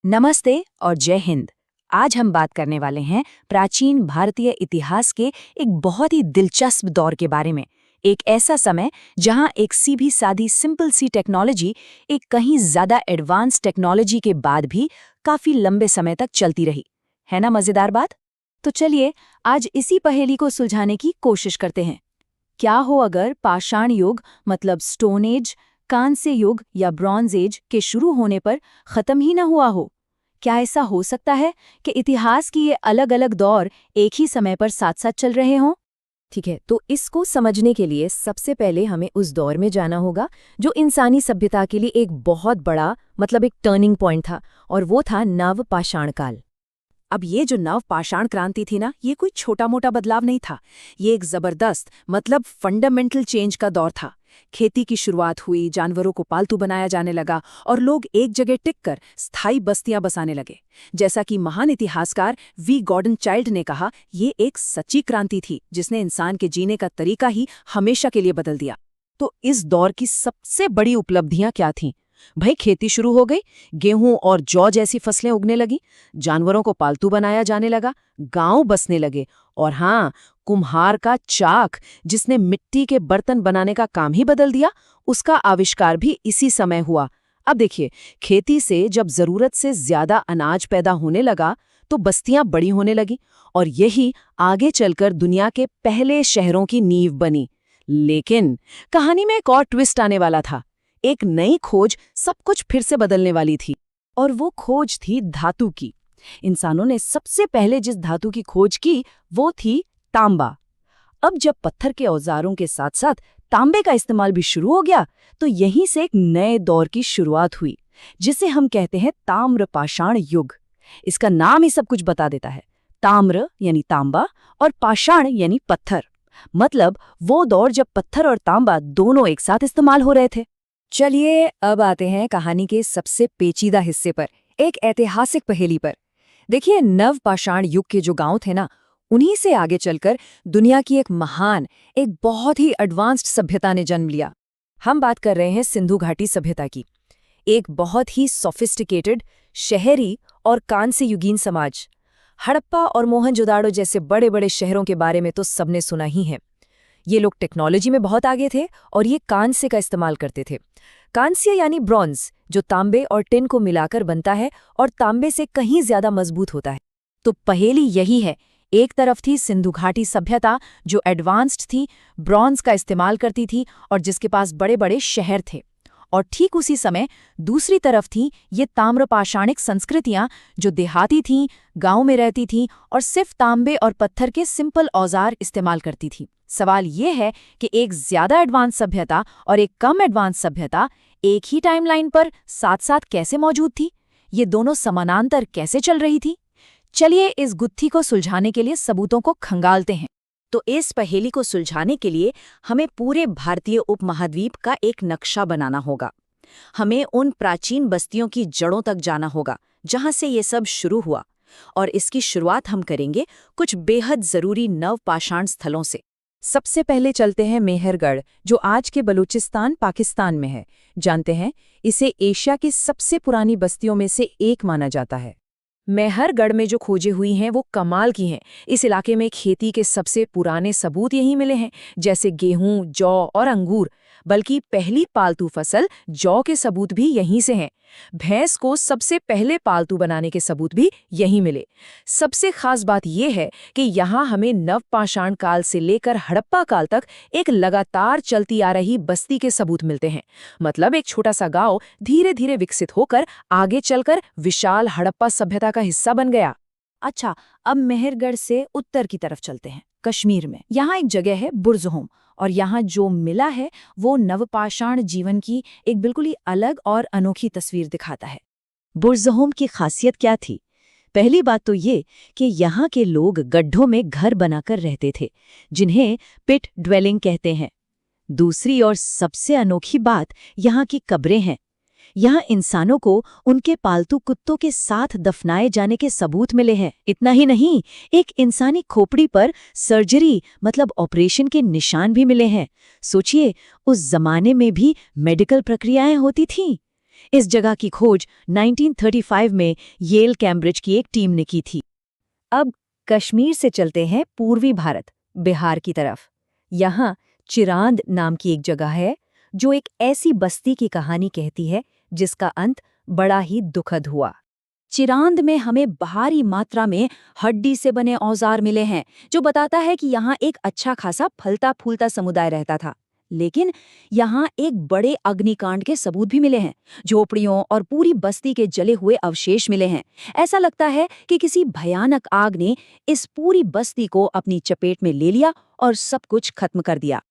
नमस्ते और जय हिंद। आज हम बात करने वाले हैं प्राचीन भारतीय इतिहास के एक बहुत ही दिलचस्प दौर के बारे में। एक ऐसा समय जहां एक सीधी सादी सिंपल सी टेक्नोलॉजी एक कहीं ज्यादा एडवांस टेक्नोलॉजी के बाद भी काफी लंबे समय तक चलती रही। है ना मजेदार बात? तो चलिए आज इसी पहेली को सुलझाने की कोशिश करते हैं। क्या हो अगर पाषाण युग मतलब स्टोन एज, कांस्य युग या ब्रॉन्ज एज के शुरू होने पर खत्म ही न हुआ हो? क्या ऐसा हो सकता है कि इतिहास की ये अलग-अलग दौर एक ही समय पर साथ-साथ चल रहे हों? ठीक है, तो इसको समझने के लिए सबसे पहले हमें उस दौर में जाना होगा जो इंसानी सभ्यता के लिए एक बहुत बड़ा मतलब एक टर्निंग पॉइंट था, और वो था नव पाषाण काल। अब ये जो नव पाषाण क्रांति थी ना, ये कोई छोटा-मोटा बदलाव नहीं था। ये एक जबरदस्त मतलब फंडामेंटल चेंज का दौर था। खेती की शुरुआत हुई, जानवरों को पालतू बनाया जाने लगा और लोग एक जगह टिककर स्थायी बस्तियां बसाने लगे। जैसा कि महान इतिहासकार वी गॉर्डन चाइल्ड ने कहा, ये एक सच्ची क्रांति थी जिसने इंसान के जीने का तरीका ही हमेशा के लिए बदल दिया। तो इस दौर की सबसे बड़ी उपलब्धियां क्या थीं? भाई खेती शुरू हो गई, गेहूं और जौ जैसी फसलें उगने लगी, जानवरों को पालतू बनाया जाने लगा, गांव बसने लगे, और हाँ, कुम्हार का चाक जिसने मिट्टी के बर्तन बनाने का काम ही बदल दिया, उसका आविष्कार भी इसी समय हुआ। अब देखिए, खेती से जब जरूरत से ज्यादा अनाज पैदा होने लगा तो बस्तियां बड़ी होने लगी, और यही आगे चलकर दुनिया के पहले शहरों की नींव बनी। लेकिन कहानी में एक और ट्विस्ट आने वाला था। एक नई खोज सब कुछ फिर से बदलने वाली थी, और वो खोज थी धातु की। इंसानों ने सबसे पहले जिस धातु की खोज की वो थी तांबा। अब जब पत्थर के औजारों के साथ साथ तांबे का इस्तेमाल भी शुरू हो गया, तो यहीं से एक नए दौर की शुरुआत हुई, जिसे हम कहते हैं ताम्र पाषाण युग। इसका नाम ही सब कुछ बता देता है। ताम्र यानी तांबा और पाषाण यानी पत्थर, मतलब वो दौर जब पत्थर और तांबा दोनों एक साथ इस्तेमाल हो रहे थे। चलिए अब आते हैं कहानी के सबसे पेचीदा हिस्से पर, एक ऐतिहासिक पहेली पर। देखिए, नव पाषाण युग के जो गांव थे ना, उन्हीं से आगे चलकर दुनिया की एक महान, एक बहुत ही एडवांस्ड सभ्यता ने जन्म लिया। हम बात कर रहे हैं सिंधु घाटी सभ्यता की। एक बहुत ही सोफिस्टिकेटेड, शहरी और कांस्य युगीन समाज। हड़प्पा और मोहनजोदाड़ो जैसे बड़े बड़े शहरों के बारे में तो सबने सुना ही है। ये लोग टेक्नोलॉजी में बहुत आगे थे और ये कांस्य का इस्तेमाल करते थे। कांस्य यानी ब्रॉन्ज, जो तांबे और टिन को मिलाकर बनता है और तांबे से कहीं ज्यादा मजबूत होता है। तो पहेली यही है, एक तरफ थी सिंधु घाटी सभ्यता जो एडवांस्ड थी, ब्रॉन्ज का इस्तेमाल करती थी और जिसके पास बड़े बड़े शहर थे, और ठीक उसी समय दूसरी तरफ थी ये ताम्रपाषाणिक संस्कृतियां जो देहाती थीं, गांव में रहती थीं और सिर्फ तांबे और पत्थर के सिंपल औजार इस्तेमाल करती थीं। सवाल ये है कि एक ज्यादा एडवांस सभ्यता और एक कम एडवांस सभ्यता एक ही टाइमलाइन पर साथ साथ कैसे मौजूद थी? ये दोनों समानांतर कैसे चल रही थी? चलिए इस गुत्थी को सुलझाने के लिए सबूतों को खंगालते हैं। तो इस पहेली को सुलझाने के लिए हमें पूरे भारतीय उपमहाद्वीप का एक नक्शा बनाना होगा। हमें उन प्राचीन बस्तियों की जड़ों तक जाना होगा जहां से ये सब शुरू हुआ, और इसकी शुरुआत हम करेंगे कुछ बेहद जरूरी नवपाषाण स्थलों से। सबसे पहले चलते हैं मेहरगढ़, जो आज के बलूचिस्तान पाकिस्तान में है। जानते हैं, इसे एशिया की सबसे पुरानी बस्तियों में से एक माना जाता है। मेहरगढ़ में जो खोजें हुई हैं वो कमाल की हैं। इस इलाके में खेती के सबसे पुराने सबूत यहीं मिले हैं, जैसे गेहूं, जौ और अंगूर। बल्कि पहली पालतू फसल जौ के सबूत भी यहीं से हैं। भैंस को सबसे पहले पालतू बनाने के सबूत भी यहीं मिले। सबसे खास बात यह है कि यहाँ हमें नवपाषाण काल से लेकर हड़प्पा काल तक एक लगातार चलती आ रही बस्ती के सबूत मिलते हैं। मतलब एक छोटा सा गांव धीरे धीरे विकसित होकर आगे चलकर विशाल हड़प्पा सभ्यता का हिस्सा बन गया। अच्छा, अब मेहरगढ़ से उत्तर की तरफ चलते हैं, कश्मीर में। यहाँ एक जगह है बुरज़होम, और यहाँ जो मिला है वो नवपाषाण जीवन की एक बिल्कुल ही अलग और अनोखी तस्वीर दिखाता है। बुरज़होम की खासियत क्या थी? पहली बात तो ये कि यहाँ के लोग गड्ढों में घर बनाकर रहते थे, जिन्हें पिट ड्वेलिंग कहते हैं। दूसरी और सबसे अनोखी बात यहाँ की कब्रें हैं। यहाँ इंसानों को उनके पालतू कुत्तों के साथ दफनाए जाने के सबूत मिले हैं। इतना ही नहीं, एक इंसानी खोपड़ी पर सर्जरी मतलब ऑपरेशन के निशान भी मिले हैं। सोचिए, उस जमाने में भी मेडिकल प्रक्रियाएं होती थीं। इस जगह की खोज 1935 में येल कैम्ब्रिज की एक टीम ने की थी। अब कश्मीर से चलते हैं पूर्वी भारत, बिहार की तरफ। यहाँ चिरांद नाम की एक जगह है जो एक ऐसी बस्ती की कहानी कहती है जिसका अंत बड़ा ही दुखद हुआ। चिरांद में हमें भारी मात्रा में हड्डी से बने औजार मिले हैं, जो बताता है कि यहाँ एक अच्छा खासा फलता फूलता समुदाय रहता था। लेकिन यहाँ एक बड़े अग्निकांड के सबूत भी मिले हैं। झोपड़ियों और पूरी बस्ती के जले हुए अवशेष मिले हैं। ऐसा लगता है कि किसी भयानक आग ने इस पूरी बस्ती को अपनी चपेट में ले लिया और सब कुछ खत्म कर दिया।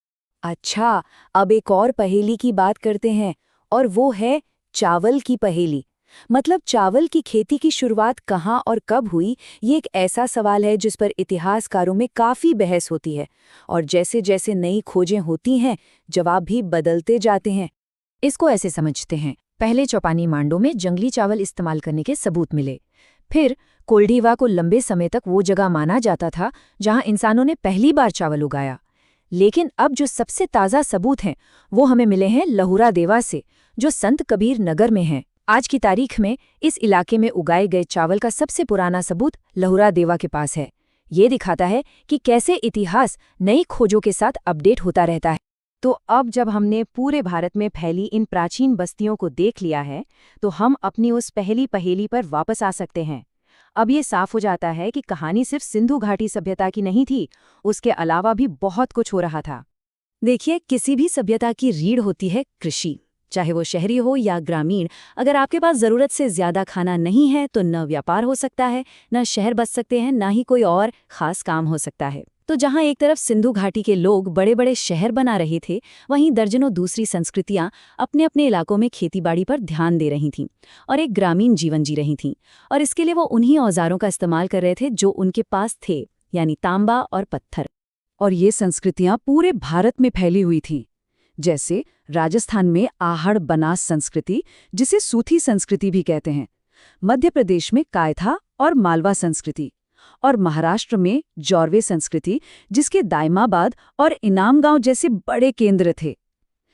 अच्छा, अब एक और पहेली की बात करते हैं, और वो है चावल की पहेली। मतलब चावल की खेती की शुरुआत कहाँ और कब हुई, ये एक ऐसा सवाल है जिस पर इतिहासकारों में काफ़ी बहस होती है, और जैसे जैसे नई खोजें होती हैं, जवाब भी बदलते जाते हैं। इसको ऐसे समझते हैं, पहले चौपानी मांडो में जंगली चावल इस्तेमाल करने के सबूत मिले। फिर कोल्डीवा को लंबे समय तक वो जगह माना जाता था जहाँ इंसानों ने पहली बार चावल उगाया। लेकिन अब जो सबसे ताज़ा सबूत हैं, वो हमें मिले हैं लहुरा देवा से, जो संत कबीर नगर में है। आज की तारीख में इस इलाके में उगाए गए चावल का सबसे पुराना सबूत लहुरा देवा के पास है। ये दिखाता है कि कैसे इतिहास नई खोजों के साथ अपडेट होता रहता है। तो अब जब हमने पूरे भारत में फैली इन प्राचीन बस्तियों को देख लिया है, तो हम अपनी उस पहली पहेली पर वापस आ सकते हैं। अब ये साफ हो जाता है कि कहानी सिर्फ सिंधु घाटी सभ्यता की नहीं थी, उसके अलावा भी बहुत कुछ हो रहा था। देखिए, किसी भी सभ्यता की रीढ़ होती है कृषि, चाहे वो शहरी हो या ग्रामीण। अगर आपके पास ज़रूरत से ज़्यादा खाना नहीं है तो न व्यापार हो सकता है, न शहर बच सकते हैं, ना ही कोई और ख़ास काम हो सकता है। तो जहाँ एक तरफ सिंधु घाटी के लोग बड़े बड़े शहर बना रहे थे, वहीं दर्जनों दूसरी संस्कृतियाँ अपने अपने इलाकों में खेतीबाड़ी पर ध्यान दे रही थीं और एक ग्रामीण जीवन जी रही थीं। और इसके लिए वो उन्हीं औजारों का इस्तेमाल कर रहे थे जो उनके पास थे, यानी तांबा और पत्थर। और ये संस्कृतियाँ पूरे भारत में फैली हुई थीं। जैसे राजस्थान में आहड़ बनास संस्कृति, जिसे सूथी संस्कृति भी कहते हैं, मध्य प्रदेश में कायथा और मालवा संस्कृति, और महाराष्ट्र में जौरवे संस्कृति, जिसके दायमाबाद और इनाम गांव जैसे बड़े केंद्र थे।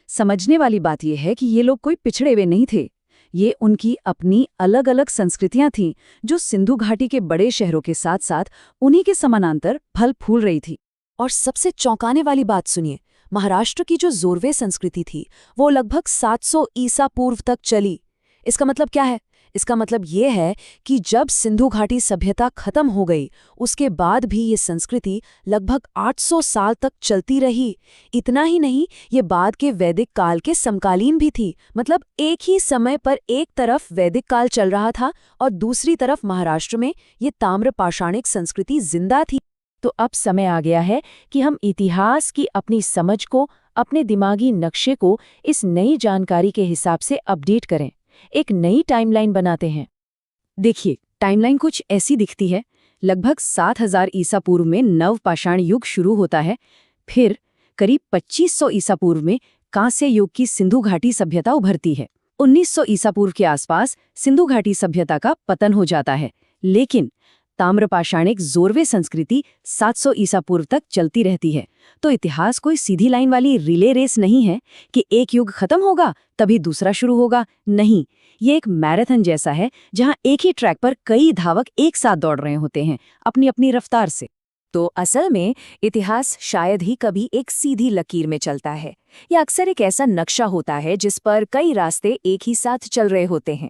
समझने वाली बात यह है कि ये लोग कोई पिछड़े हुए नहीं थे। ये उनकी अपनी अलग अलग संस्कृतियां थीं, जो सिंधु घाटी के बड़े शहरों के साथ साथ उन्हीं के समानांतर फल फूल रही थी। और सबसे चौंकाने वाली बात सुनिए, महाराष्ट्र की जो जोरवे संस्कृति थी, वो लगभग 700 ईसा पूर्व तक चली। इसका मतलब क्या है? इसका मतलब ये है कि जब सिंधु घाटी सभ्यता खत्म हो गई, उसके बाद भी ये संस्कृति लगभग 800 साल तक चलती रही। इतना ही नहीं, ये बाद के वैदिक काल के समकालीन भी थी। मतलब एक ही समय पर एक तरफ वैदिक काल चल रहा था और दूसरी तरफ महाराष्ट्र में ये ताम्र पाषाणिक संस्कृति जिंदा थी। तो अब समय आ गया है कि हम इतिहास की अपनी समझ को, अपने दिमागी नक्शे को इस नई जानकारी के हिसाब से अपडेट करें, एक नई टाइमलाइन बनाते हैं। देखिए, टाइमलाइन कुछ ऐसी दिखती है। लगभग 7000 ईसा पूर्व में नवपाषाण युग शुरू होता है। फिर करीब 2500 ईसा पूर्व में कांस्य युग की सिंधु घाटी सभ्यता उभरती है। 1900 ईसा पूर्व के आसपास सिंधु घाटी सभ्यता का पतन हो जाता है। लेकिन ताम्रपाषाणिक जोरवे संस्कृति 700 ईसा पूर्व तक चलती रहती है। तो इतिहास कोई सीधी लाइन वाली रिले रेस नहीं है कि एक युग खत्म होगा तभी दूसरा शुरू होगा। नहीं, ये एक मैराथन जैसा है जहां एक ही ट्रैक पर कई धावक एक साथ दौड़ रहे होते हैं, अपनी अपनी रफ्तार से। तो असल में इतिहास शायद ही कभी एक सीधी लकीर में चलता है। यह अक्सर एक ऐसा नक्शा होता है जिस पर कई रास्ते एक ही साथ चल रहे होते हैं।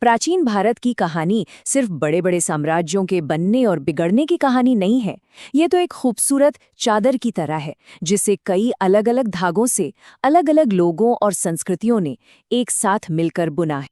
प्राचीन भारत की कहानी सिर्फ बड़े बड़े साम्राज्यों के बनने और बिगड़ने की कहानी नहीं है। ये तो एक खूबसूरत चादर की तरह है जिसे कई अलग अलग धागों से अलग अलग लोगों और संस्कृतियों ने एक साथ मिलकर बुना है।